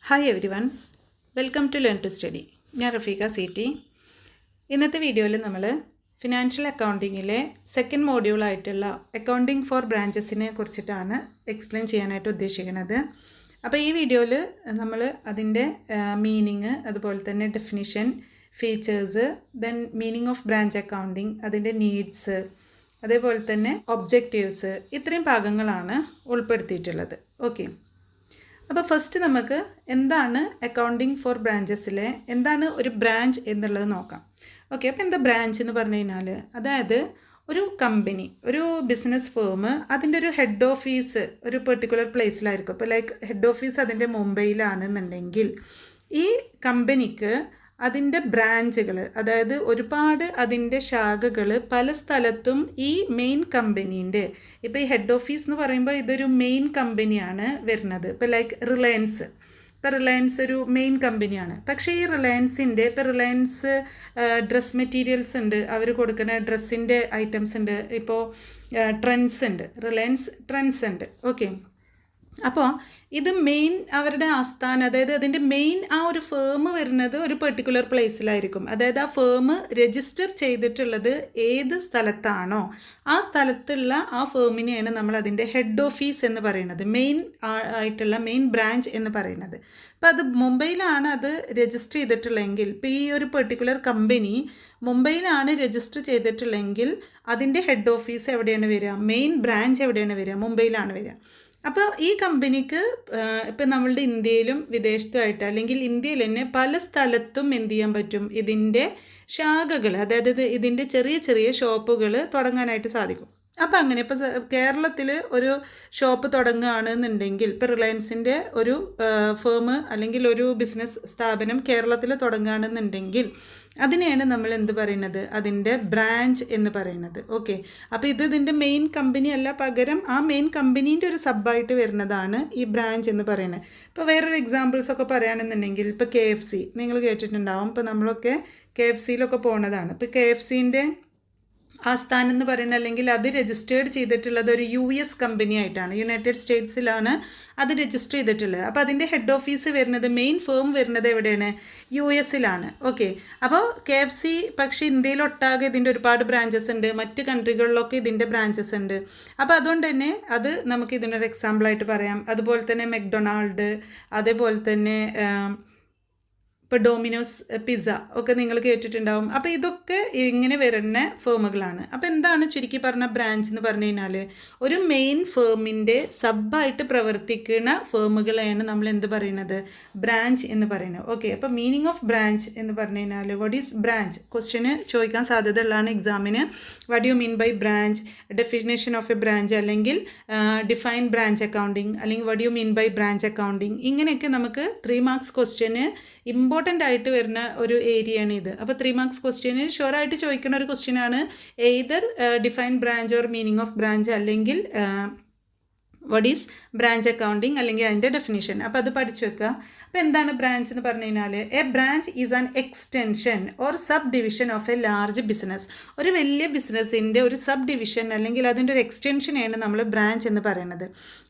Hi everyone, welcome to learn to study. ഞാൻ Rafeeqa C T. ഇന്നത്തെ വീഡിയോയിൽ നമ്മൾ ഫിനാൻഷ്യൽ അക്കൗണ്ടിങ്ങിലെ സെക്കൻഡ് മോഡ്യൂളായിട്ടുള്ള അക്കൗണ്ടിങ് ഫോർ ബ്രാഞ്ചസിനെ കുറിച്ചിട്ടാണ് എക്സ്പ്ലെയിൻ ചെയ്യാനായിട്ട് ഉദ്ദേശിക്കുന്നത്. അപ്പോൾ ഈ വീഡിയോയിൽ നമ്മൾ അതിൻ്റെ മീനിങ്, അതുപോലെ തന്നെ definition, features, then meaning of branch accounting, അതിൻ്റെ നീഡ്സ്, അതേപോലെ തന്നെ ഒബ്ജക്റ്റീവ്സ്, ഇത്രയും ഭാഗങ്ങളാണ് ഉൾപ്പെടുത്തിയിട്ടുള്ളത്. ഓക്കെ, അപ്പോൾ ഫസ്റ്റ് നമുക്ക് എന്താണ് അക്കൗണ്ടിങ് ഫോർ ബ്രാഞ്ചസിലെ എന്താണ് ഒരു ബ്രാഞ്ച് എന്നുള്ളത് നോക്കാം. ഓക്കെ, അപ്പോൾ എന്താ ബ്രാഞ്ച് എന്ന് പറഞ്ഞു കഴിഞ്ഞാൽ, അതായത് ഒരു കമ്പനി, ഒരു ബിസിനസ് ഫേം, അതിൻ്റെ ഒരു ഹെഡ് ഓഫീസ് ഒരു പെർട്ടിക്കുലർ പ്ലേസിലായിരിക്കും. ഇപ്പോൾ ലൈക്ക് ഹെഡ് ഓഫീസ് അതിൻ്റെ മുംബൈയിലാണെന്നുണ്ടെങ്കിൽ ഈ കമ്പനിക്ക് അതിൻ്റെ ബ്രാഞ്ചുകൾ, അതായത് ഒരുപാട് അതിൻ്റെ ശാഖകൾ പല സ്ഥലത്തും ഈ മെയിൻ കമ്പനീൻ്റെ, ഇപ്പോൾ ഈ ഹെഡ് ഓഫീസ് എന്ന് പറയുമ്പോൾ ഇതൊരു മെയിൻ കമ്പനിയാണ് വരുന്നത്. ഇപ്പോൾ ലൈക്ക് റിലയൻസ്, ഇപ്പോൾ റിലയൻസ് ഒരു മെയിൻ കമ്പനിയാണ്. പക്ഷേ ഈ റിലയൻസിൻ്റെ, ഇപ്പോൾ റിലയൻസ് ഡ്രസ് മെറ്റീരിയൽസ് ഉണ്ട്, അവർ കൊടുക്കുന്ന ഡ്രസ്സിൻ്റെ ഐറ്റംസ് ഉണ്ട്. ഇപ്പോൾ ട്രെൻഡ്സ് ഉണ്ട്, റിലയൻസ് ട്രെൻഡ്സ് ഉണ്ട്. ഓക്കെ, അപ്പോൾ ഇത് മെയിൻ അവരുടെ ആസ്ഥാനം, അതായത് അതിൻ്റെ മെയിൻ ആ ഒരു ഫേം വരുന്നത് ഒരു പെർട്ടിക്കുലർ പ്ലേസിലായിരിക്കും. അതായത് ആ ഫേം രജിസ്റ്റർ ചെയ്തിട്ടുള്ളത് ഏത് സ്ഥലത്താണോ ആ സ്ഥലത്തുള്ള ആ ഫേമിനെയാണ് നമ്മൾ അതിൻ്റെ ഹെഡ് ഓഫീസ് എന്ന് പറയുന്നത്, മെയിൻ ആയിട്ടുള്ള മെയിൻ ബ്രാഞ്ച് എന്ന് പറയുന്നത്. അപ്പോൾ അത് മുംബൈയിലാണ് അത് രജിസ്റ്റർ ചെയ്തിട്ടുള്ളതെങ്കിൽ, ഇപ്പോൾ ഈ ഒരു പെർട്ടിക്കുലർ കമ്പനി മുംബൈയിലാണ് രജിസ്റ്റർ ചെയ്തിട്ടുള്ളതെങ്കിൽ അതിൻ്റെ ഹെഡ് ഓഫീസ് എവിടെയാണ് വരിക, മെയിൻ ബ്രാഞ്ച് എവിടെയാണ് വരിക, മുംബൈയിലാണ് വരിക. അപ്പോൾ ഈ കമ്പനിക്ക് ഇപ്പം നമ്മളുടെ ഇന്ത്യയിലും വിദേശത്തുമായിട്ട്, അല്ലെങ്കിൽ ഇന്ത്യയിൽ തന്നെ പല സ്ഥലത്തും എന്ത് ചെയ്യാൻ പറ്റും, ഇതിൻ്റെ ശാഖകൾ, അതായത് ഇതിൻ്റെ ചെറിയ ചെറിയ ഷോപ്പുകൾ തുടങ്ങാനായിട്ട് സാധിക്കും. അപ്പോൾ അങ്ങനെ ഇപ്പോൾ കേരളത്തിൽ ഒരു ഷോപ്പ് തുടങ്ങുകയാണെന്നുണ്ടെങ്കിൽ, ഇപ്പോൾ റിലയൻസിൻ്റെ ഒരു ഫേം അല്ലെങ്കിൽ ഒരു ബിസിനസ് സ്ഥാപനം കേരളത്തിൽ തുടങ്ങുകയാണെന്നുണ്ടെങ്കിൽ അതിനെയാണ് നമ്മൾ എന്ത് പറയുന്നത്, അതിൻ്റെ ബ്രാഞ്ച് എന്ന് പറയുന്നത്. ഓക്കെ, അപ്പോൾ ഇതിൻ്റെ മെയിൻ കമ്പനി അല്ല, പകരം ആ മെയിൻ കമ്പനീൻ്റെ ഒരു സബ്ബായിട്ട് വരുന്നതാണ് ഈ ബ്രാഞ്ച് എന്ന് പറയുന്നത്. ഇപ്പോൾ വേറൊരു എക്സാമ്പിൾസ് ഒക്കെ പറയുകയാണെന്നുണ്ടെങ്കിൽ, ഇപ്പോൾ KFC നിങ്ങൾ കേട്ടിട്ടുണ്ടാവും. ഇപ്പോൾ നമ്മളൊക്കെ KFCയിലൊക്കെ പോകുന്നതാണ്. ഇപ്പോൾ KFCൻ്റെ ആസ്ഥാനം എന്ന് പറയുന്നത്, അല്ലെങ്കിൽ അത് രജിസ്റ്റേർഡ് ചെയ്തിട്ടുള്ളത് ഒരു US കമ്പനി ആയിട്ടാണ്, യുണൈറ്റഡ് സ്റ്റേറ്റ്സിലാണ് അത് രജിസ്റ്റർ ചെയ്തിട്ടുള്ളത്. അപ്പോൾ അതിൻ്റെ ഹെഡ് ഓഫീസ് വരുന്നത്, മെയിൻ ഫേം വരുന്നത് എവിടെയാണ്, US-ലാണ്. ഓക്കെ, അപ്പോൾ KFC പക്ഷേ ഇന്ത്യയിലൊട്ടാകെ ഇതിൻ്റെ ഒരുപാട് ബ്രാഞ്ചസ് ഉണ്ട്, മറ്റ് കൺട്രികളിലൊക്കെ ഇതിൻ്റെ ബ്രാഞ്ചസ് ഉണ്ട്. അപ്പോൾ അതുകൊണ്ട് തന്നെ അത് നമുക്ക് ഇതിനൊരു എക്സാമ്പിളായിട്ട് പറയാം. അതുപോലെ തന്നെ മെക്ഡൊണാൾഡ്, അതേപോലെ തന്നെ ഇപ്പോൾ ഡോമിനോസ് പിസ്സ ഒക്കെ നിങ്ങൾ കേട്ടിട്ടുണ്ടാവും. അപ്പോൾ ഇതൊക്കെ ഇങ്ങനെ വരുന്ന ഫേമുകളാണ്. അപ്പോൾ എന്താണ് ചുരുക്കി പറഞ്ഞ ബ്രാഞ്ച് എന്ന് പറഞ്ഞു കഴിഞ്ഞാൽ, ഒരു മെയിൻ ഫേമിൻ്റെ സബ്ബായിട്ട് പ്രവർത്തിക്കുന്ന ഫേമുകളെയാണ് നമ്മൾ എന്ത് പറയുന്നത്, ബ്രാഞ്ച് എന്ന് പറയുന്നത്. ഓക്കെ, അപ്പോൾ മീനിങ് ഓഫ് ബ്രാഞ്ച് എന്ന് പറഞ്ഞു കഴിഞ്ഞാൽ, വാട്ട് ഈസ് ബ്രാഞ്ച്, ക്വസ്റ്റ്യന് ചോദിക്കാൻ സാധ്യതയുള്ളതാണ് എക്സാമിന്. What you mean by branch, definition of a branch, അല്ലെങ്കിൽ ഡിഫൈൻ ബ്രാഞ്ച് അക്കൗണ്ടിങ്, അല്ലെങ്കിൽ what you mean by branch accounting, ഇങ്ങനെയൊക്കെ നമുക്ക് 3 മാർക്സ് ക്വസ്റ്റ്യന് ഇമ്പോർട്ടൻ്റ് ആയിട്ട് വരുന്ന ഒരു ഏരിയയാണ് ഇത്. അപ്പോൾ 3 മാർക്സ് ക്വസ്റ്റ്യന് ഷുവറായിട്ട് ചോദിക്കുന്ന ഒരു ക്വസ്റ്റ്യനാണ് either define branch or meaning of branch, അല്ലെങ്കിൽ വാട്ട് ഈസ് ബ്രാഞ്ച് അക്കൗണ്ടിങ്, അല്ലെങ്കിൽ അതിൻ്റെ ഡെഫിനിഷൻ. അപ്പോൾ അത് പഠിച്ചു വെക്കുക. അപ്പോൾ എന്താണ് ബ്രാഞ്ച് എന്ന് പറഞ്ഞു കഴിഞ്ഞാൽ, A branch is an extension or sub division of A large business. ഒരു വലിയ ബിസിനസ്സിൻ്റെ ഒരു സബ് ഡിവിഷൻ അല്ലെങ്കിൽ അതിൻ്റെ ഒരു എക്സ്റ്റെൻഷനെയാണ് നമ്മൾ ബ്രാഞ്ച് എന്ന് പറയുന്നത്.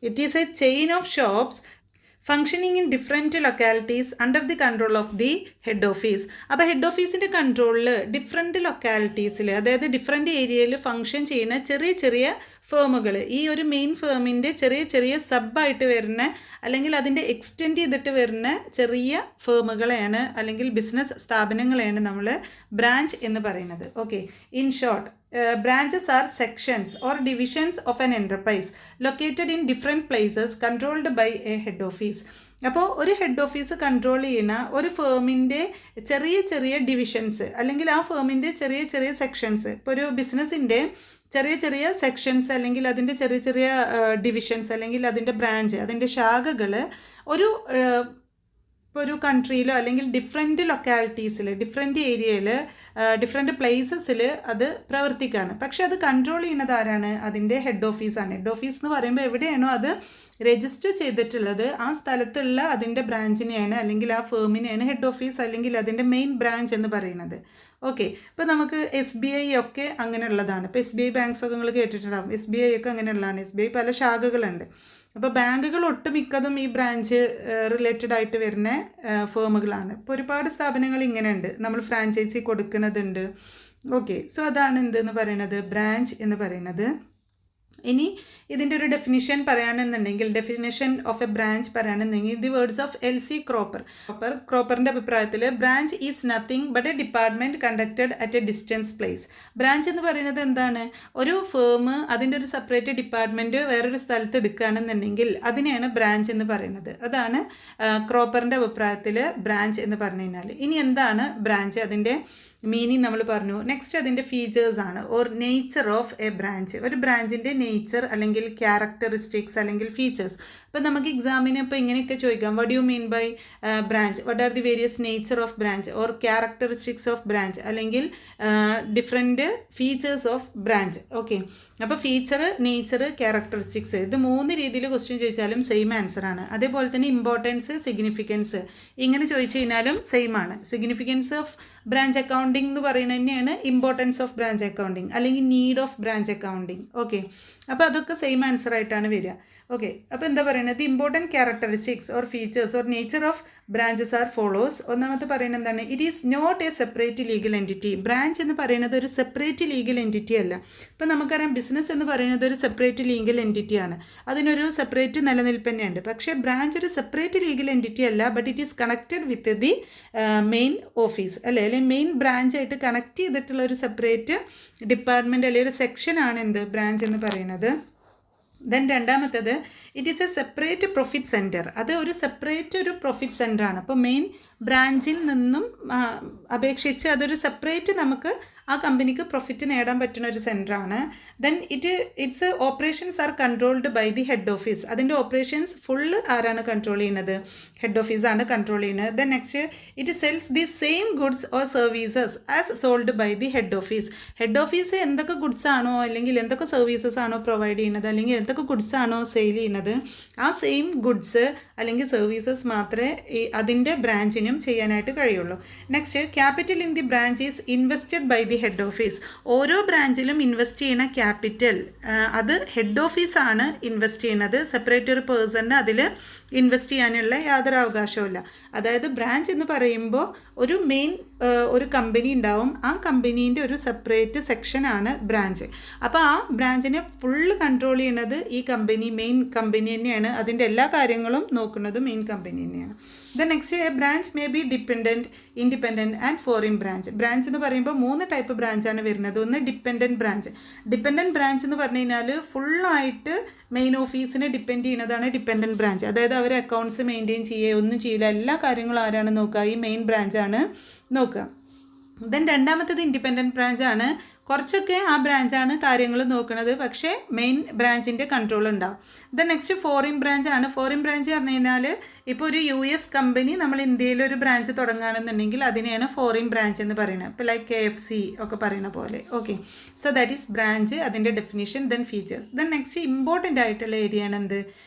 It is A chain of shops functioning in different localities under the control of the head office. അപ്പോൾ ഹെഡ് ഓഫീസിൻ്റെ കൺട്രോളിൽ ഡിഫറെൻറ്റ് ലൊക്കാലിറ്റീസിൽ, അതായത് ഡിഫറെൻറ്റ് ഏരിയയിൽ ഫങ്ഷൻ ചെയ്യുന്ന ചെറിയ ചെറിയ ഫേമുകൾ, ഈ ഒരു മെയിൻ ഫേമിൻ്റെ ചെറിയ ചെറിയ സബ്ബായിട്ട് വരുന്ന, അല്ലെങ്കിൽ അതിൻ്റെ എക്സ്റ്റെൻഡ് ചെയ്തിട്ട് വരുന്ന ചെറിയ ഫേമുകളെയാണ്, അല്ലെങ്കിൽ ബിസിനസ് സ്ഥാപനങ്ങളെയാണ് നമ്മൾ ബ്രാഞ്ച് എന്ന് പറയുന്നത്. Okay, in short, branches are sections or divisions of an enterprise located in different places controlled by a head office. അപ്പോൾ ഒരു ഹെഡ് ഓഫീസ് കൺട്രോൾ ചെയ്യുന്ന ഒരു ഫേമിൻ്റെ ചെറിയ ചെറിയ ഡിവിഷൻസ്, അല്ലെങ്കിൽ ആ ഫേമിൻ്റെ ചെറിയ ചെറിയ സെക്ഷൻസ്, ഇപ്പോൾ ഒരു ബിസിനസ്സിൻ്റെ ചെറിയ ചെറിയ സെക്ഷൻസ്, അല്ലെങ്കിൽ അതിൻ്റെ ചെറിയ ചെറിയ ഡിവിഷൻസ്, അല്ലെങ്കിൽ അതിൻ്റെ ബ്രാഞ്ച്, അതിൻ്റെ ശാഖകൾ ഒരു ഇപ്പോൾ ഒരു കൺട്രിയിലോ അല്ലെങ്കിൽ ഡിഫറെൻറ്റ് ലൊക്കാലിറ്റീസിൽ, ഡിഫറെൻറ്റ് ഏരിയയിൽ, ഡിഫറെൻറ്റ് പ്ലേസസിൽ അത് പ്രവർത്തിക്കുകയാണ്. പക്ഷെ അത് കൺട്രോൾ ചെയ്യുന്നത് ആരാണ്, അതിൻ്റെ ഹെഡ് ഓഫീസാണ്. ഹെഡ് ഓഫീസ് എന്ന് പറയുമ്പോൾ എവിടെയാണോ അത് രജിസ്റ്റർ ചെയ്തിട്ടുള്ളത് ആ സ്ഥലത്തുള്ള അതിൻ്റെ ബ്രാഞ്ചിനെയാണ്, അല്ലെങ്കിൽ ആ ഫേമിനെയാണ് ഹെഡ് ഓഫീസ്, അല്ലെങ്കിൽ അതിൻ്റെ മെയിൻ ബ്രാഞ്ച് എന്ന് പറയുന്നത്. ഓക്കെ, ഇപ്പോൾ നമുക്ക് SBI ഒക്കെ അങ്ങനെയുള്ളതാണ്. ഇപ്പോൾ SBI ബാങ്ക്സ് ഒക്കെ നിങ്ങൾ കേട്ടിട്ടുണ്ടാകും. SBI ഒക്കെ അങ്ങനെയുള്ളതാണ്. SBI പല ശാഖകളുണ്ട്. അപ്പോൾ ബാങ്കുകൾ ഒട്ടുമിക്കതും ഈ ബ്രാഞ്ച് റിലേറ്റഡ് ആയിട്ട് വരുന്ന ഫേമുകളാണ്. ഇപ്പോൾ ഒരുപാട് സ്ഥാപനങ്ങൾ ഇങ്ങനെ ഉണ്ട്, നമ്മൾ ഫ്രാഞ്ചൈസി കൊടുക്കുന്നതുണ്ട്. ഓക്കെ, സോ അതാണ് എന്തെന്ന് പറയുന്നത്, ബ്രാഞ്ച് എന്ന് പറയുന്നത്. ഇനി ഇതിൻ്റെ ഒരു ഡെഫിനിഷൻ പറയുകയാണെന്നുണ്ടെങ്കിൽ, ഡെഫിനിഷൻ ഓഫ് എ ബ്രാഞ്ച് പറയുകയാണെന്നുണ്ടെങ്കിൽ, ദി വേർഡ്സ് ഓഫ് എൽ.സി. ക്രോപ്പറിൻ്റെ അഭിപ്രായത്തിൽ branch is nothing but A department conducted at A distance place. Branch എന്ന് പറയുന്നത് എന്താണ്, ഒരു ഫേം അതിൻ്റെ ഒരു സെപ്പറേറ്റ് ഡിപ്പാർട്ട്മെൻറ്റ് വേറൊരു സ്ഥലത്ത് എടുക്കുകയാണെന്നുണ്ടെങ്കിൽ അതിനെയാണ് ബ്രാഞ്ച് എന്ന് പറയുന്നത്. അതാണ് ക്രോപ്പറിൻ്റെ അഭിപ്രായത്തിൽ ബ്രാഞ്ച് എന്ന് പറഞ്ഞു കഴിഞ്ഞാൽ. ഇനി എന്താണ് ബ്രാഞ്ച്, അതിൻ്റെ മീനിങ് നമ്മൾ പറഞ്ഞു. നെക്സ്റ്റ് അതിൻ്റെ ഫീച്ചേഴ്സ് ആണ്, or nature of a branch. ഒരു ബ്രാഞ്ചിൻ്റെ നേച്ചർ അല്ലെങ്കിൽ ക്യാരക്ടറിസ്റ്റിക്സ് അല്ലെങ്കിൽ ഫീച്ചേഴ്സ്. അപ്പോൾ നമുക്ക് എക്സാമിന് ഇപ്പോൾ ഇങ്ങനെയൊക്കെ ചോദിക്കാം, what you mean by branch, what are the various nature of branch or characteristics of branch, അല്ലെങ്കിൽ different features of branch. Okay, അപ്പോൾ ഫീച്ചർ, നേച്ചർ, ക്യാരക്ടറിസ്റ്റിക്സ്, ഇത് 3 രീതിയിൽ ക്വസ്റ്റ്യൻ ചോദിച്ചാലും സെയിം ആൻസറാണ്. അതേപോലെ തന്നെ ഇമ്പോർട്ടൻസ്, സിഗ്നിഫിക്കൻസ് ഇങ്ങനെ ചോദിച്ചു കഴിഞ്ഞാലും സെയിം ആണ്. സിഗ്നിഫിക്കൻസ് ഓഫ് ബ്രാഞ്ച് അക്കൗണ്ടിങ് എന്ന് പറയുന്നത് തന്നെയാണ് ഇമ്പോർട്ടൻസ് ഓഫ് ബ്രാഞ്ച് അക്കൗണ്ടിങ് അല്ലെങ്കിൽ need of branch accounting. Okay, അപ്പോൾ അതൊക്കെ സെയിം ആൻസർ ആയിട്ടാണ് വരിക. ഓക്കെ, അപ്പോൾ എന്താ പറയുന്നത്, important characteristics or features or nature of branches are follows. ഒന്നാമത്തെ പറയുന്നത് എന്താണ്, it is not a separate legal entity. Branch എന്ന് പറയുന്നത് ഒരു സെപ്പറേറ്റ് ലീഗൽ എൻറ്റിറ്റി അല്ല. ഇപ്പോൾ നമുക്കറിയാം ബിസിനസ് എന്ന് പറയുന്നത് ഒരു സെപ്പറേറ്റ് ലീഗൽ എൻറ്റിറ്റിയാണ്, അതിനൊരു സെപ്പറേറ്റ് നിലനിൽപ്പ് തന്നെയുണ്ട്. പക്ഷേ ബ്രാഞ്ച് ഒരു സെപ്പറേറ്റ് ലീഗൽ എൻറ്റിറ്റി അല്ല, but it is connected with the main office അല്ലെങ്കിൽ മെയിൻ ബ്രാഞ്ചായിട്ട് കണക്ട് ചെയ്തിട്ടുള്ള ഒരു സെപ്പറേറ്റ് ഡിപ്പാർട്ട്മെൻറ്റ് അല്ലെങ്കിൽ ഒരു സെക്ഷനാണ് എന്ത്, ബ്രാഞ്ച് എന്ന് പറയുന്നത്. ദെൻ രണ്ടാമത്തേത്, it is A separate profit centre. അത് ഒരു സെപ്പറേറ്റ് ഒരു പ്രോഫിറ്റ് സെൻറ്ററാണ്. അപ്പോൾ മെയിൻ ബ്രാഞ്ചിൽ നിന്നും അപേക്ഷിച്ച് അതൊരു സെപ്പറേറ്റ് നമുക്ക് ആ കമ്പനിക്ക് പ്രോഫിറ്റ് നേടാൻ പറ്റുന്ന ഒരു സെൻറ്ററാണ്. Then its operations are controlled by the head office. അതിൻ്റെ ഓപ്പറേഷൻസ് ഫുള്ള് ആരാണ് കൺട്രോൾ ചെയ്യുന്നത്, ഹെഡ് ഓഫീസാണ് കൺട്രോൾ ചെയ്യുന്നത്. Then next, it sells the same goods or services as sold by the head office. Head office എന്തൊക്കെ goods ആണോ അല്ലെങ്കിൽ എന്തൊക്കെ services ആണോ പ്രൊവൈഡ് ചെയ്യുന്നത് അല്ലെങ്കിൽ എന്തൊക്കെ ഗുഡ്സ് ആണോ സെയിൽ ചെയ്യുന്നത്, ആ സെയിം ഗുഡ്സ് അല്ലെങ്കിൽ സർവീസസ് മാത്രമേ അതിൻ്റെ ബ്രാഞ്ചിനും ചെയ്യാനായിട്ട് കഴിയുള്ളൂ. Next, capital in the branch is invested by the head office. ഓരോ ബ്രാഞ്ചിലും ഇൻവെസ്റ്റ് ചെയ്യുന്ന ക്യാപിറ്റൽ അത് ഹെഡ് ഓഫീസാണ് ഇൻവെസ്റ്റ് ചെയ്യുന്നത്. സെപ്പറേറ്റ് ഒരു പേഴ്സണിന് അതിൽ ഇൻവെസ്റ്റ് ചെയ്യാനുള്ള യാതൊരു അവകാശവുമില്ല. അതായത് ബ്രാഞ്ച് എന്ന് പറയുമ്പോൾ ഒരു മെയിൻ ഒരു കമ്പനി ഉണ്ടാവും, ആ കമ്പനീൻ്റെ ഒരു സെപ്പറേറ്റ് സെക്ഷനാണ് ബ്രാഞ്ച്. അപ്പോൾ ആ ബ്രാഞ്ചിനെ ഫുള്ള് കൺട്രോൾ ചെയ്യുന്നത് ഈ കമ്പനി, മെയിൻ കമ്പനി തന്നെയാണ്. അതിൻ്റെ എല്ലാ കാര്യങ്ങളും നോക്കുന്നത് മെയിൻ കമ്പനി തന്നെയാണ്. Then next, A branch may be dependent, independent and foreign branch. Branch എന്ന് പറയുമ്പോൾ 3 ടൈപ്പ് ബ്രാഞ്ചാണ് വരുന്നത്. ഒന്ന് ഡിപ്പെൻഡൻറ്റ് ബ്രാഞ്ച്. ഡിപ്പെൻഡൻറ്റ് ബ്രാഞ്ച് എന്ന് പറഞ്ഞു കഴിഞ്ഞാൽ ഫുള്ളായിട്ട് മെയിൻ ഓഫീസിനെ ഡിപ്പെൻഡ് ചെയ്യുന്നതാണ് ഡിപ്പെൻഡൻറ്റ് ബ്രാഞ്ച്. അതായത് അവർ അക്കൗണ്ട്സ് മെയിൻറ്റെയിൻ ചെയ്യുക ഒന്നും ചെയ്യില്ല, എല്ലാ കാര്യങ്ങളും ആരാണ് നോക്കുക, ഈ മെയിൻ ബ്രാഞ്ചാണ് നോക്കുക. ദെൻ രണ്ടാമത്തേത് ഇൻഡിപെൻഡൻറ്റ് ബ്രാഞ്ചാണ്. കുറച്ചൊക്കെ ആ ബ്രാഞ്ചാണ് കാര്യങ്ങൾ നോക്കുന്നത്, പക്ഷേ മെയിൻ ബ്രാഞ്ചിൻ്റെ കൺട്രോൾ ഉണ്ടാവും. ദെൻ നെക്സ്റ്റ് ഫോറിൻ ബ്രാഞ്ചാണ്. ഫോറിൻ ബ്രാഞ്ച് പറഞ്ഞു കഴിഞ്ഞാൽ ഇപ്പോൾ ഒരു US കമ്പനി നമ്മൾ ഇന്ത്യയിൽ ഒരു ബ്രാഞ്ച് തുടങ്ങുകയാണെന്നുണ്ടെങ്കിൽ അതിനെയാണ് ഫോറിൻ ബ്രാഞ്ച് എന്ന് പറയുന്നത്. ഇപ്പോൾ ലൈക്ക് KFC ഒക്കെ പറയുന്ന പോലെ. Okay, so that is branch, അതിൻ്റെ definition. Then features. Then next important ആയിട്ടുള്ള ഏരിയ ആണ് എന്ത്,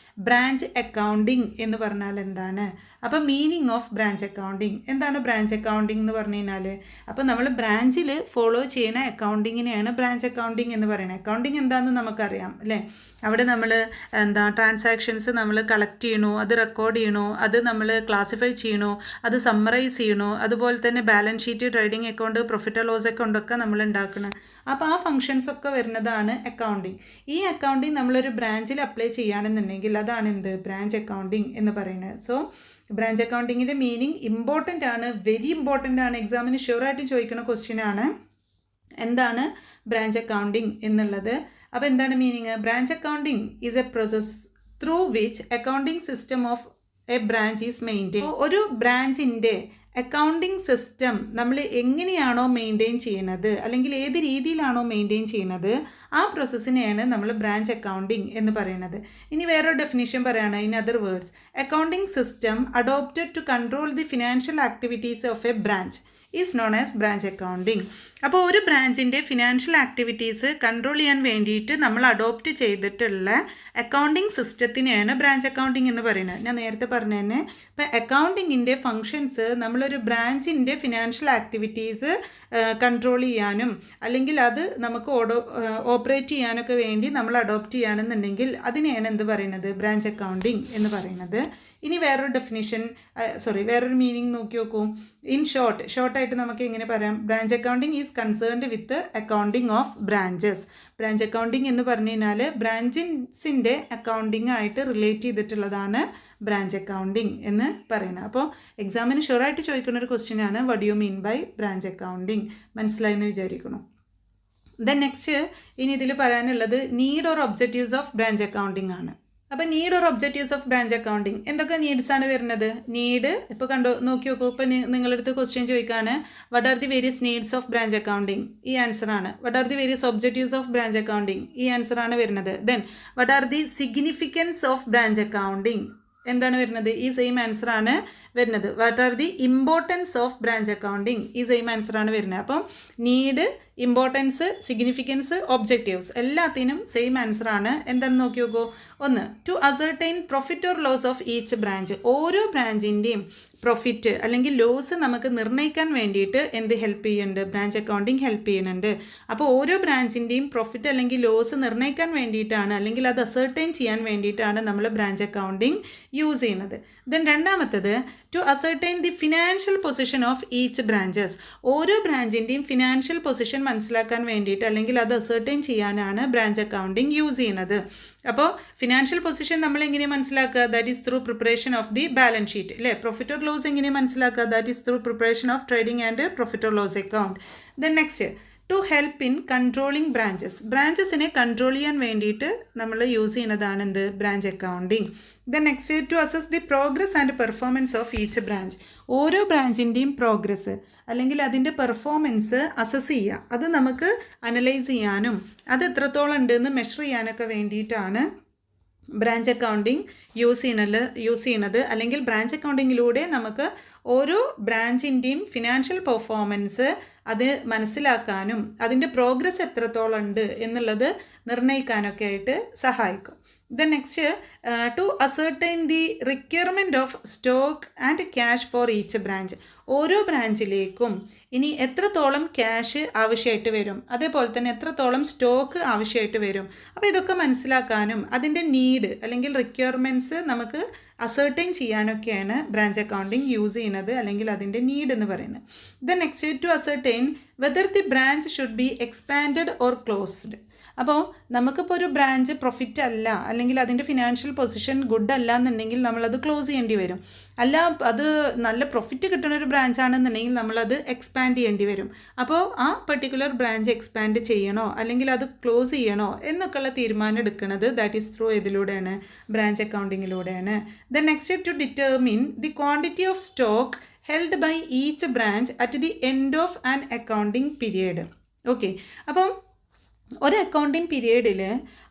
ബ്രാഞ്ച് അക്കൗണ്ടിങ് എന്ന് പറഞ്ഞാൽ എന്താണ്. അപ്പോൾ മീനിങ് ഓഫ് ബ്രാഞ്ച് അക്കൗണ്ടിങ് എന്താണ്, ബ്രാഞ്ച് അക്കൗണ്ടിങ് എന്ന് പറഞ്ഞു കഴിഞ്ഞാൽ അപ്പോൾ നമ്മൾ ബ്രാഞ്ചിൽ ഫോളോ ചെയ്യുന്ന അക്കൗണ്ടിങ്ങിനെയാണ് ബ്രാഞ്ച് അക്കൗണ്ടിങ് എന്ന് പറയുന്നത്. അക്കൗണ്ടിങ് എന്താണെന്ന് നമുക്കറിയാം അല്ലേ. അവിടെ നമ്മൾ ട്രാൻസാക്ഷൻസ് നമ്മൾ കളക്ട് ചെയ്യണോ, അത് റെക്കോർഡ് ചെയ്യണോ, അത് നമ്മൾ ക്ലാസിഫൈ ചെയ്യണോ, അത് സമ്മറൈസ് ചെയ്യണോ, അതുപോലെ തന്നെ balance sheet, trading account, profit and loss അക്കൗണ്ടൊക്കെ നമ്മൾ ഉണ്ടാക്കണം. അപ്പോൾ ആ ഫങ്ഷൻസ് ഒക്കെ വരുന്നതാണ് അക്കൗണ്ടിങ്. ഈ അക്കൗണ്ടിങ് നമ്മളൊരു ബ്രാഞ്ചിൽ അപ്ലൈ ചെയ്യുകയാണെന്നുണ്ടെങ്കിൽ അതാണ് എന്ത്, ബ്രാഞ്ച് അക്കൗണ്ടിങ് എന്ന് പറയുന്നത്. സോ ബ്രാഞ്ച് അക്കൗണ്ടിങ്ങിൻ്റെ മീനിങ് ഇമ്പോർട്ടൻ്റ് ആണ്, വെരി ഇമ്പോർട്ടൻ്റ് ആണ്. എക്സാമിന് ഷുവറായിട്ട് ചോദിക്കുന്ന ക്വസ്റ്റ്യൻ ആണ് എന്താണ് ബ്രാഞ്ച് അക്കൗണ്ടിങ് എന്നുള്ളത്. അപ്പോൾ എന്താണ് meaning, branch accounting is A process through which accounting system of a branch is maintain. ഒരു ബ്രാഞ്ചിൻ്റെ അക്കൗണ്ടിങ് സിസ്റ്റം നമ്മൾ എങ്ങനെയാണോ മെയിൻറ്റെയിൻ ചെയ്യുന്നത് അല്ലെങ്കിൽ ഏത് രീതിയിലാണോ മെയിൻറ്റെയിൻ ചെയ്യുന്നത് ആ പ്രോസസ്സിനെയാണ് നമ്മൾ ബ്രാഞ്ച് അക്കൗണ്ടിങ് എന്ന് പറയുന്നത്. ഇനി വേറൊരു ഡെഫിനിഷൻ പറയുകയാണ്, in other words, accounting system adopted to control the financial activities of a branch is known as branch accounting. അപ്പോൾ ഒരു ബ്രാഞ്ചിൻ്റെ ഫിനാൻഷ്യൽ ആക്ടിവിറ്റീസ് കൺട്രോൾ ചെയ്യാൻ വേണ്ടിയിട്ട് നമ്മൾ അഡോപ്റ്റ് ചെയ്തിട്ടുള്ള അക്കൗണ്ടിങ് സിസ്റ്റത്തിനെയാണ് ബ്രാഞ്ച് അക്കൗണ്ടിങ് എന്ന് പറയുന്നത്. ഞാൻ നേരത്തെ പറഞ്ഞു തന്നെ, ഇപ്പോൾ അക്കൗണ്ടിങ്ങിൻ്റെ ഫങ്ഷൻസ് നമ്മളൊരു ബ്രാഞ്ചിൻ്റെ ഫിനാൻഷ്യൽ ആക്ടിവിറ്റീസ് കൺട്രോൾ ചെയ്യാനും അല്ലെങ്കിൽ അത് നമുക്ക് ഓപ്പറേറ്റ് ചെയ്യാനൊക്കെ വേണ്ടി നമ്മൾ അഡോപ്റ്റ് ചെയ്യുകയാണെന്നുണ്ടെങ്കിൽ അതിനെയാണ് എന്ത് പറയുന്നത്, ബ്രാഞ്ച് അക്കൗണ്ടിങ് എന്ന് പറയുന്നത്. ഇനി വേറൊരു മീനിങ് നോക്കി നോക്കൂ. ഇൻ ഷോർട്ടായിട്ട് നമുക്ക് എങ്ങനെ പറയാം, branch accounting is concerned with accounting of branches. Branch accounting എന്ന് പറഞ്ഞു കഴിഞ്ഞാൽ ബ്രാഞ്ചസിൻ്റെ അക്കൗണ്ടിങ് ആയിട്ട് റിലേറ്റ് ചെയ്തിട്ടുള്ളതാണ് ബ്രാഞ്ച് അക്കൗണ്ടിങ് എന്ന് പറയുന്നത്. അപ്പോൾ എക്സാമിന് ഷുവറായിട്ട് ചോദിക്കുന്ന ഒരു ക്വസ്റ്റ്യനാണ്, what you mean by branch accounting. മനസ്സിലായെന്ന് വിചാരിക്കുന്നു. ദെൻ നെക്സ്റ്റ് ഇനി ഇതിൽ പറയാനുള്ളത് need or objectives of branch accounting ആണ്. അപ്പോൾ need or objectives of branch accounting എന്തൊക്കെ നീഡ്സാണ് വരുന്നത്? നീഡ് ഇപ്പോൾ നോക്കി നോക്കൂ. ഇപ്പോൾ നിങ്ങളടുത്ത് ക്വസ്റ്റ്യൻ ചോദിക്കുകയാണ്, what are the various needs of branch accounting? ഈ ആൻസറാണ്. What are the various objectives of branch accounting? ഈ ആൻസറാണ് വരുന്നത്. Then what are the significance of branch accounting? എന്താണ് വരുന്നത്? ഈ സെയിം ആൻസറാണ് വരുന്നത്. What are the importance of branch accounting? ഈ സെയിം ആൻസറാണ് വരുന്നത്. അപ്പം നീഡ്, ഇമ്പോർട്ടൻസ്, സിഗ്നിഫിക്കൻസ്, ഒബ്ജക്റ്റീവ്സ് എല്ലാത്തിനും സെയിം ആൻസറാണ്. എന്താണെന്ന് നോക്കി നോക്കൂ. ഒന്ന്, to ascertain profit or loss of each branch. ഓരോ ബ്രാഞ്ചിൻ്റെയും പ്രോഫിറ്റ് അല്ലെങ്കിൽ ലോസ് നമുക്ക് നിർണ്ണയിക്കാൻ വേണ്ടിയിട്ട് എന്ത് ഹെൽപ്പ് ചെയ്യുന്നുണ്ട്? ബ്രാഞ്ച് അക്കൗണ്ടിങ് ഹെൽപ്പ് ചെയ്യുന്നുണ്ട്. അപ്പോൾ ഓരോ ബ്രാഞ്ചിൻ്റെയും പ്രോഫിറ്റ് അല്ലെങ്കിൽ ലോസ് നിർണ്ണയിക്കാൻ വേണ്ടിയിട്ടാണ് അല്ലെങ്കിൽ അത് അസർട്ടൈൻ ചെയ്യാൻ വേണ്ടിയിട്ടാണ് നമ്മൾ ബ്രാഞ്ച് അക്കൗണ്ടിങ് യൂസ് ചെയ്യുന്നത്. ദെൻ രണ്ടാമത്തത്, to ascertain the financial position of each branches. ഓരോ ബ്രാഞ്ചിൻ്റെയും ഫിനാൻഷ്യൽ പൊസിഷൻ മനസ്സിലാക്കാൻ വേണ്ടിയിട്ട് അല്ലെങ്കിൽ അത് അസർട്ടൈൻ ചെയ്യാനാണ് ബ്രാഞ്ച് അക്കൗണ്ടിങ് യൂസ് ചെയ്യുന്നത്. അപ്പോൾ ഫിനാൻഷ്യൽ പൊസിഷൻ നമ്മൾ എങ്ങനെ മനസ്സിലാക്കുക? That is through preparation of the balance sheet അല്ലേ. പ്രോഫിറ്റ് ഓർ ലോസ് എങ്ങനെ മനസ്സിലാക്കുക? That is through preparation of trading and profit or loss account. Then next, to help in controlling branches. ബ്രാഞ്ചസിനെ control ചെയ്യാൻ വേണ്ടിയിട്ട് നമ്മൾ യൂസ് ചെയ്യുന്നതാണ് എന്ത്? Branch accounting. Then next, to assess the progress and performance of each branch. ഓരോ ബ്രാഞ്ചിൻ്റെയും progress അല്ലെങ്കിൽ അതിൻ്റെ പെർഫോമൻസ് അസസ് ചെയ്യുക. അത് നമുക്ക് അനലൈസ് ചെയ്യാനും അത് എത്രത്തോളം ഉണ്ടെന്ന് മെഷർ ചെയ്യാനൊക്കെ വേണ്ടിയിട്ടാണ് ബ്രാഞ്ച് അക്കൗണ്ടിങ് യൂസ് ചെയ്യുന്നത്. അല്ലെങ്കിൽ ബ്രാഞ്ച് അക്കൗണ്ടിങ്ങിലൂടെ നമുക്ക് ഓരോ ബ്രാഞ്ചിൻ്റെയും ഫിനാൻഷ്യൽ പെർഫോമൻസ് അത് മനസ്സിലാക്കാനും അതിൻ്റെ പ്രോഗ്രസ് എത്രത്തോളം ഉണ്ട് എന്നുള്ളത് നിർണ്ണയിക്കാനൊക്കെ ആയിട്ട് സഹായിക്കും. Then next, to ascertain the requirement of stock and cash for each branch. ഓരോ ബ്രാഞ്ചിലേക്കും ഇനി എത്രത്തോളം ക്യാഷ് ആവശ്യമായിട്ട് വരും, അതേപോലെ തന്നെ എത്രത്തോളം സ്റ്റോക്ക് ആവശ്യമായിട്ട് വരും. അപ്പോൾ ഇതൊക്കെ മനസ്സിലാക്കാനും അതിൻ്റെ നീഡ് അല്ലെങ്കിൽ റിക്വയർമെൻറ്റ്സ് നമുക്ക് അസർട്ടൈൻ ചെയ്യാനൊക്കെയാണ് ബ്രാഞ്ച് അക്കൗണ്ടിങ് യൂസ് ചെയ്യുന്നത് അല്ലെങ്കിൽ അതിൻ്റെ നീഡ് എന്ന് പറയുന്നത്. Then next, to ascertain whether the branch should be expanded or closed. അപ്പോൾ നമുക്കിപ്പോൾ ഒരു ബ്രാഞ്ച് പ്രോഫിറ്റ് അല്ല അല്ലെങ്കിൽ അതിൻ്റെ ഫിനാൻഷ്യൽ പൊസിഷൻ ഗുഡ് അല്ല എന്നുണ്ടെങ്കിൽ നമ്മളത് ക്ലോസ് ചെയ്യേണ്ടി വരും. അല്ല, അത് നല്ല പ്രോഫിറ്റ് കിട്ടുന്ന ഒരു ബ്രാഞ്ചാണെന്നുണ്ടെങ്കിൽ നമ്മളത് എക്സ്പാൻഡ് ചെയ്യേണ്ടി വരും. അപ്പോൾ ആ പെർട്ടിക്കുലർ ബ്രാഞ്ച് എക്സ്പാൻഡ് ചെയ്യണോ അല്ലെങ്കിൽ അത് ക്ലോസ് ചെയ്യണോ എന്നൊക്കെയുള്ള തീരുമാനം എടുക്കുന്നത് ദാറ്റ് ഈസ് ത്രൂ ഇതിലൂടെയാണ്, ബ്രാഞ്ച് അക്കൗണ്ടിങ്ങിലൂടെയാണ്. Then next, to determine the quantity of stock held by each branch at the end of an accounting period. Okay, അപ്പം ഒരു അക്കൗണ്ടിങ് പീരിയഡിൽ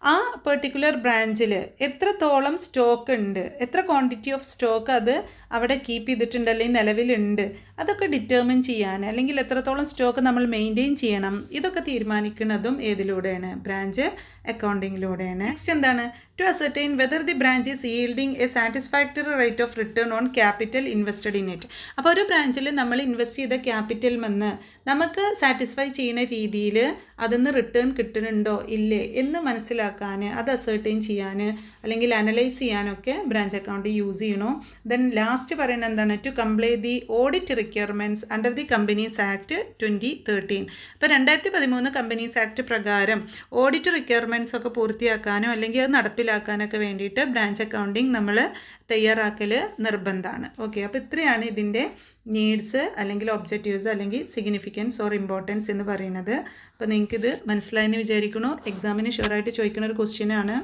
ആ പെർട്ടിക്കുലർ ബ്രാഞ്ചിൽ എത്രത്തോളം സ്റ്റോക്ക് ഉണ്ട്, എത്ര ക്വാണ്ടിറ്റി ഓഫ് സ്റ്റോക്ക് അത് അവിടെ കീപ്പ് ചെയ്തിട്ടുണ്ട് അല്ലെങ്കിൽ നിലവിലുണ്ട്, അതൊക്കെ ഡിറ്റർമിൻ ചെയ്യാൻ അല്ലെങ്കിൽ എത്രത്തോളം സ്റ്റോക്ക് നമ്മൾ മെയിൻറ്റെയിൻ ചെയ്യണം, ഇതൊക്കെ തീരുമാനിക്കുന്നതും ഏതിലൂടെയാണ്? ബ്രാഞ്ച് അക്കൗണ്ടിങ്ങിലൂടെയാണ്. നെക്സ്റ്റ് എന്താണ്? To ascertain whether the branch is yielding a satisfactory rate of return on capital invested in it. അപ്പോൾ ഒരു ബ്രാഞ്ചിൽ നമ്മൾ ഇൻവെസ്റ്റ് ചെയ്ത ക്യാപിറ്റൽ നിന്ന് നമുക്ക് സാറ്റിസ്ഫൈ ചെയ്യുന്ന രീതിയിൽ അതിന്ന് റിട്ടേൺ കിട്ടുന്നുണ്ടോ ഇല്ലേ എന്ന് മനസ്സിലാക്കാൻ, അത് അസർട്ടൈൻ ചെയ്യാൻ അല്ലെങ്കിൽ അനലൈസ് ചെയ്യാനൊക്കെ ബ്രാഞ്ച് അക്കൗണ്ട് യൂസ് ചെയ്യണോ. ദെൻ ലാസ്റ്റ് പറയുന്നത് എന്താണ്? To comply the audit requirements under the companies act 2013. ഇപ്പോൾ 2013 കമ്പനീസ് ആക്ട് പ്രകാരം ഓഡിറ്റ് റിക്വയർമെൻറ്റ്സ് ഒക്കെ പൂർത്തിയാക്കാനോ അല്ലെങ്കിൽ അത് നടപ്പിലാക്കാനൊക്കെ വേണ്ടിയിട്ട് ബ്രാഞ്ച് അക്കൗണ്ടിങ് നമ്മൾ തയ്യാറാക്കൽ നിർബന്ധമാണ്. ഓക്കെ, അപ്പോൾ ഇത്രയാണ് ഇതിൻ്റെ നീഡ്സ് അല്ലെങ്കിൽ ഒബ്ജക്റ്റീവ്സ് അല്ലെങ്കിൽ സിഗ്നിഫിക്കൻസ് ഓർ ഇമ്പോർട്ടൻസ് എന്ന് പറയുന്നത്. അപ്പോൾ നിങ്ങൾക്കിത് മനസ്സിലായെന്ന് വിചാരിക്കുന്നു. എക്സാമിന് ഷുവറായിട്ട് ചോദിക്കുന്ന ഒരു ക്വസ്റ്റ്യനാണ്